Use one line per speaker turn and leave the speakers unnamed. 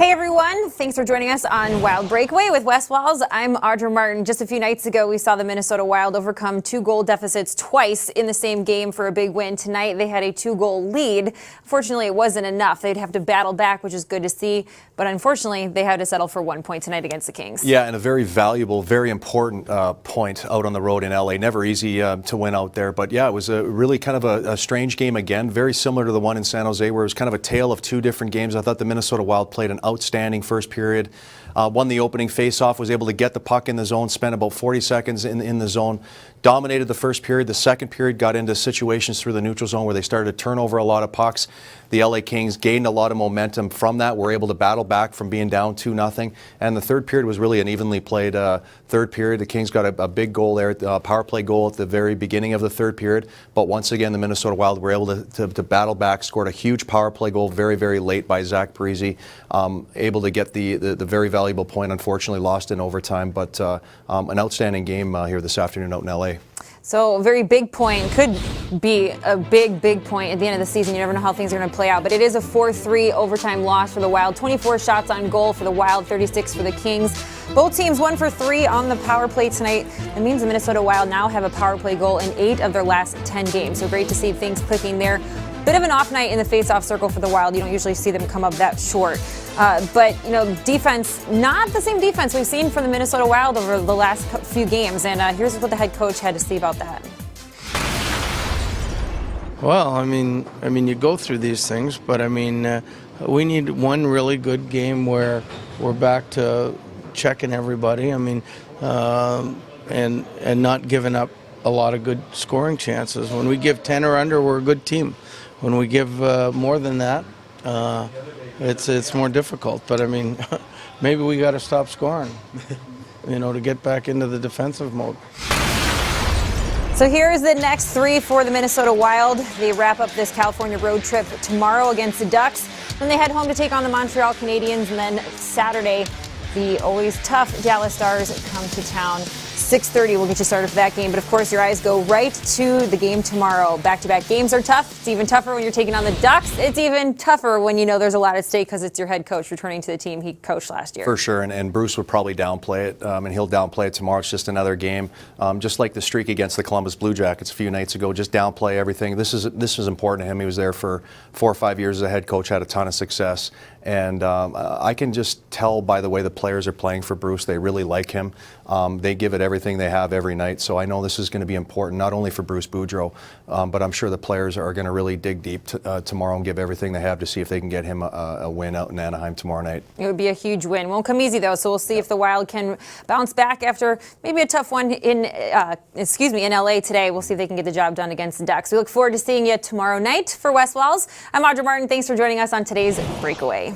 Hey everyone, thanks for joining us on Wild Breakaway with Wes Walls. I'm Audra Martin. Just a few nights ago, we saw the Minnesota Wild overcome 2-goal deficits twice in the same game for a big win. Tonight, they had a 2-goal lead. Fortunately, it wasn't enough. They'd have to battle back, which is good to see. But unfortunately, they had to settle for 1 point tonight against the Kings.
Yeah, and a very valuable, very important point out on the road in LA. Never easy to win out there. But yeah, it was a really kind of a strange game again, very similar to the one in San Jose, where it was kind of a tale of two different games. I thought the Minnesota Wild played an outstanding first period. Won the opening faceoff, was able to get the puck in the zone, spent about 40 seconds in the zone, dominated the first period. The second period got into situations through the neutral zone where they started to turn over a lot of pucks. The LA Kings gained a lot of momentum from that, were able to battle back from being down 2-0. And the third period was really an evenly played third period. The Kings got a big goal there, a power play goal at the very beginning of the third period. But once again, the Minnesota Wild were able to battle back, scored a huge power play goal very, very late by Zach Parise, able to get the very valuable point, unfortunately lost in overtime. But an outstanding game here this afternoon out in LA.
So a very big point, could be a big point at the end of the season. You never know how things are going to play out. But it is a 4-3 overtime loss for the Wild. 24 shots on goal for the Wild, 36 for the Kings. Both teams 1 for 3 on the power play tonight. That means the Minnesota Wild now have a power play goal in 8 of their last 10 games. So great to see things clicking there. Bit of an off night in the face-off circle for the Wild. You don't usually see them come up that short. But, you know, defense, not the same defense we've seen from the Minnesota Wild over the last few games. And here's what the head coach had to say about that.
Well, I mean, you go through these things, but I mean, we need one really good game where we're back to checking everybody. I mean, and not giving up a lot of good scoring chances. When we give 10 or under, we're a good team. When we give more than that, it's more difficult. But I mean, maybe we got to stop scoring, you know, to get back into the defensive mode.
So here's the next 3 for the Minnesota Wild. They wrap up this California road trip tomorrow against the Ducks. Then they head home to take on the Montreal Canadiens. And then Saturday, the always tough Dallas Stars come to town. 6:30 will get you started for that game. But, of course, your eyes go right to the game tomorrow. Back-to-back games are tough. It's even tougher when you're taking on the Ducks. It's even tougher when you know there's a lot at stake because it's your head coach returning to the team he coached last year.
For sure, and Bruce would probably downplay it, and he'll downplay it tomorrow. It's just another game. Just like the streak against the Columbus Blue Jackets a few nights ago, just downplay everything. This is important to him. He was there for 4 or 5 years as a head coach, had a ton of success. And I can just tell by the way the players are playing for Bruce, they really like him. They give it everything they have every night. So I know this is going to be important, not only for Bruce Boudreau, but I'm sure the players are going to really dig deep tomorrow and give everything they have to see if they can get him a win out in Anaheim tomorrow night.
It would be a huge win. Won't come easy, though, so we'll see if the Wild can bounce back after maybe a tough one in LA today. We'll see if they can get the job done against the Ducks. We look forward to seeing you tomorrow night. For Wes Walls, I'm Audra Martin. Thanks for joining us on today's Breakaway.